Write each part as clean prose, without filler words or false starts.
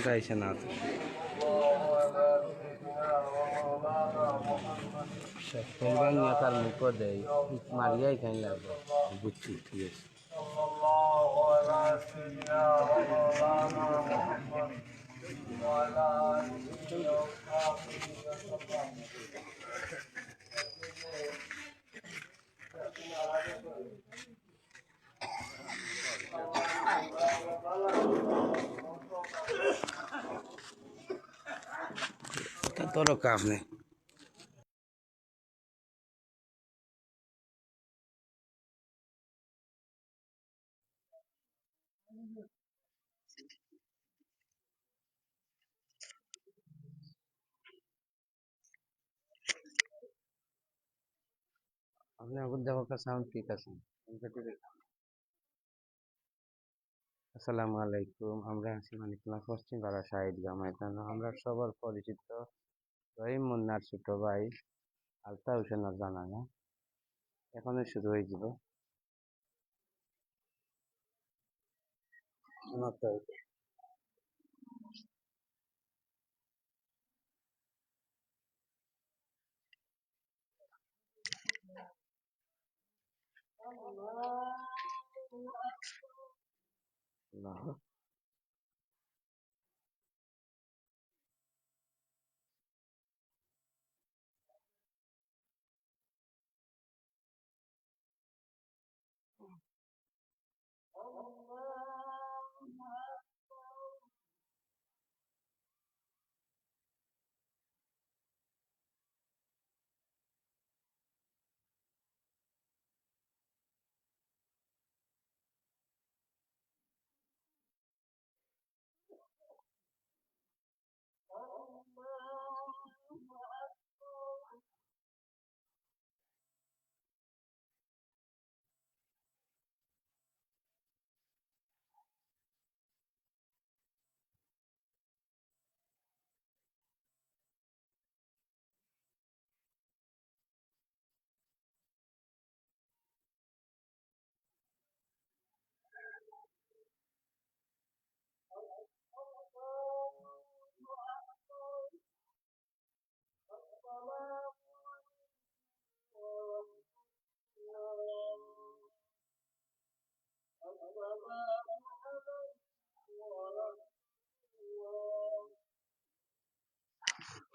চাইছে না পরিবার নিয়ে তার মুখ দেয় মারিয়াই খাই লাগবে বুঝছি ঠিক আছে তোরও কাপ নেই আপনি এখন দেখো সাউন্ড ঠিক আছে আসসালামু আলাইকুম আমরা আছি মানিকতলা পশ্চিম পাড়া শাহিদ গ্রাম আমরা সবার পরিচিত রহিম মুন্নার ছোট ভাই আলতা হোসেনের জানানো এখনই শুরু হয়ে যাব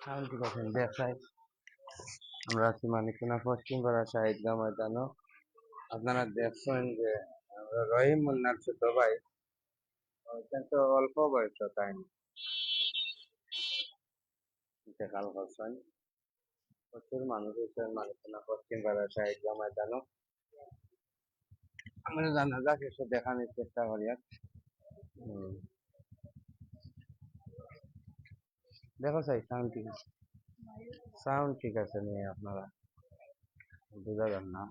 সাউন্ড ঠিক আছে দেখায় আমরা আছি মানিকতলা পশ্চিম পাড়া শাহিদ গ্রাম আপনারা দেখছেন যে আমরা রহিম মুন্নার ছোট ভাই কিন্তু অল্প বয়স তাই ইন্তেকাল করছেন প্রচুর মানুষ হচ্ছেন মানিকতলা পশ্চিম পাড়া শাহিদ গ্রাম আমরা জানাজা শেষে দেখানোর চেষ্টা করি দেখো সাই সাউন্ড ঠিক আছে সাউন্ড ঠিক আছে নিয়ে আপনারা বোঝা যান না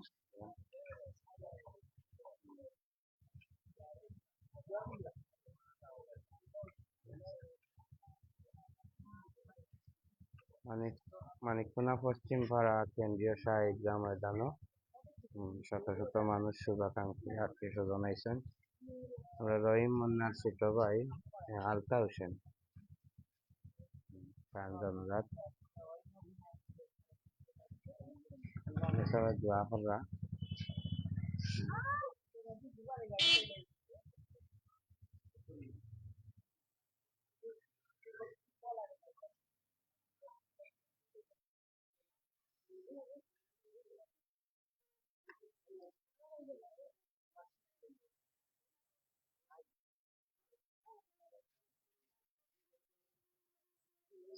মানিকতলা পশ্চিম পাড়া কেন্দ্রীয় শাহিদ গ্রাম শত শত মানুষ শুভাকাঙ্ক্ষী আত্মীয় স্বজন আইসেন আমরা রহিম মুন্নার ছোট ভাই আলতা হোসেন জনজাত সবাই দোয়া কররা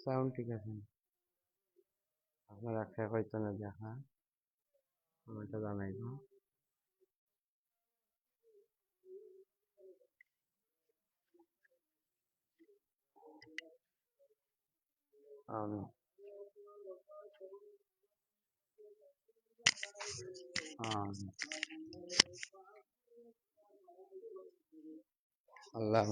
সাউন্ড ঠিক আছে আপনারা খেয়ে হয়তো না দেখা আমাকে জানাইব আমি আল্লাহ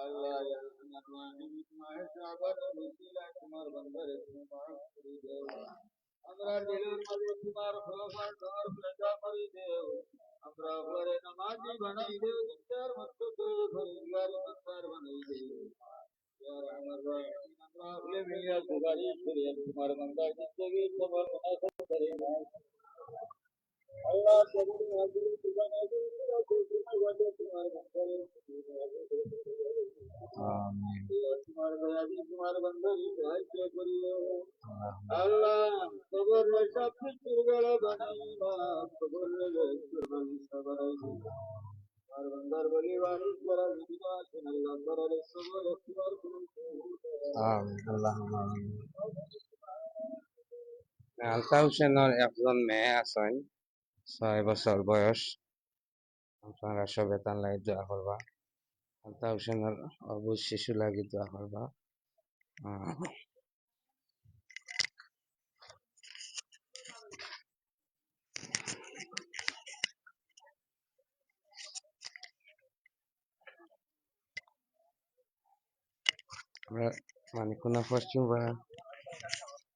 আল্লাহ ইয়া রহমান মাহে সাবার রসিলা তোমার বান্দার তুমি মাফ করে দাও আমরা দিলের মাঝে তোমার খোলাফার তোমার পেশা করে দেও আমরা পরে নামাজি বানাই দেও জিন্দার মত তো ঘরিয়ার মন্দার বানাই দেও ইয়া রহমান রহিম আমরা ভুলে মিয়া গুবারিশ করে তোমার বান্দার জিন্দগি তোমার মুনাফত করে নাও আল্লাহ কবুল হাজির সুবহান আল্লাহ তোমার বান্দার আমিন তোমার দয়াদি তোমার বান্দার সাহায্য করিও আল্লাহ কবর সব কিছু গলা বানাইবা কবর কুরবান সবাই তোমার বান্দার বলি ওয়ারিস করা জীবিকা আছেন আল্লাহ করার সবর ইখতিয়ার করুন আমিন আল্লাহুম্মা আমিন আলতা হোসেনের একজন মেয়ে আছেন 6 বছর বয়স আপনারা সবে তার লাগি দোয়া করবা আলতা হোসেনের অবুজ শিশু লাগি দোয়া করবা আমরা মানিকোনা পশ্চিম পাড়া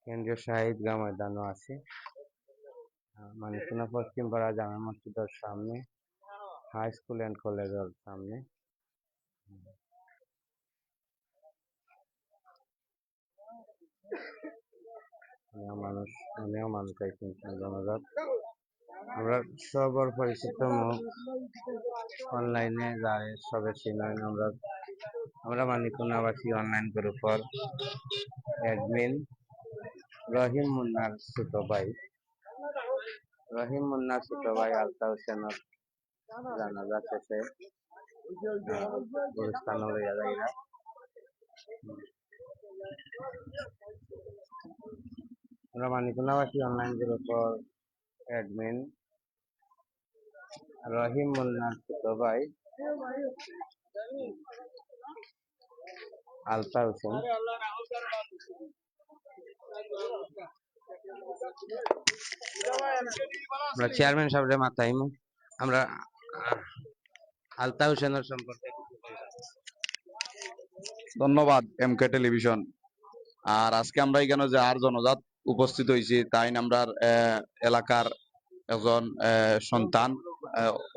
কেন্দ্রীয় শহীদ গাঁ ময়দানও আছে মানিকোনা পশ্চিম পাড়া জামা মসজিদের সামনে হাই স্কুল অ্যান্ড কলেজের সামনে অনেক মানুষ আইছেন জনজাত আমরা সবর পরিচিত মুখ অনলাইনে যায় সবে চিনেন আমরা মানিকোনাবাসী অনলাইন গ্রুপের অ্যাডমিন রহিম মুন্নার ছোট ভাই আলতা হোসেনের জানাজা শেষে গুরুস্থান লইয়া যাইরা আমরা মানিকোনাবাসী অনলাইন গ্রুপের অ্যাডমিন রহিম মুন্নার ছোট ভাই আলতা হোসেন আমরা চেয়ারম্যান সাহেবের মাথায় আমরা আলতা হোসেনের সম্পর্কে ধন্যবাদ এমকে টেলিভিশন। আর আজকে আমরা এখানে যে আর জনজাত উপস্থিত হয়েছি তাই আমরা এলাকার একজন সন্তান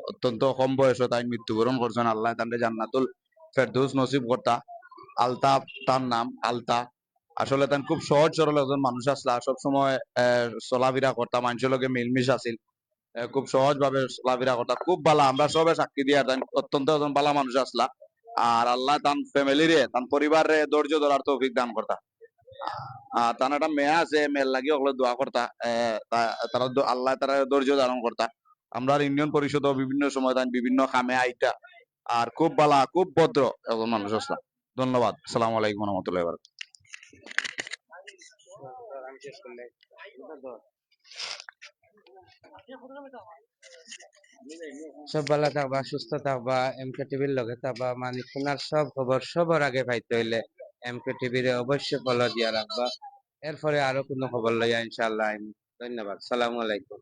অত্যন্ত কম বয়সে তাই মৃত্যুবরণ করছেন। আল্লাহ তাদের জান্নাতুল ফেরদৌস নসিব কর্তা। আলতা তার নাম আলতা। আসলে তার খুব সহজ সরল একজন মানুষ আসলা, সবসময় চলাফেরা করতা, মানুষের লগে মিলমিশ আছিল, খুব সহজ ভাবে চলাফেরা করতা, খুব ভালো। আমরা সবে সাক্ষী দিয়া অত্যন্ত একজন ভালো মানুষ আসলা। আর আল্লাহ তার ফ্যামিলিরে তার পরিবারে ধৈর্য ধরার তৌফিক দান করতা। তার একটা মেয়ে আছে, মেয়ের লাগি ওগুলো দোয়া করতা, তারা আল্লাহ তারা ধৈর্য ধারণ করতা। আমরা ইউনিয়ন পরিষদ বিভিন্ন সময় তাই বিভিন্ন কামে আইতা। আর খুব ভালো, খুব ভদ্র একজন মানুষ আসলা। ধন্যবাদ। আসসালামু আলাইকুম রহমতুল্লাহ। সব ভালো থাকবা, সুস্থ থাকবা, এমকে টিভির লগে থাকবা। মানিকোনার সব খবর সবার আগে পাইতে হইলে এমকে টিভির অবশ্যই ফলো দিয়া রাখবা। এরপরে আরো কোনো খবর লইয়া ইনশাআল্লাহ। ধন্যবাদ। সালামু আলাইকুম।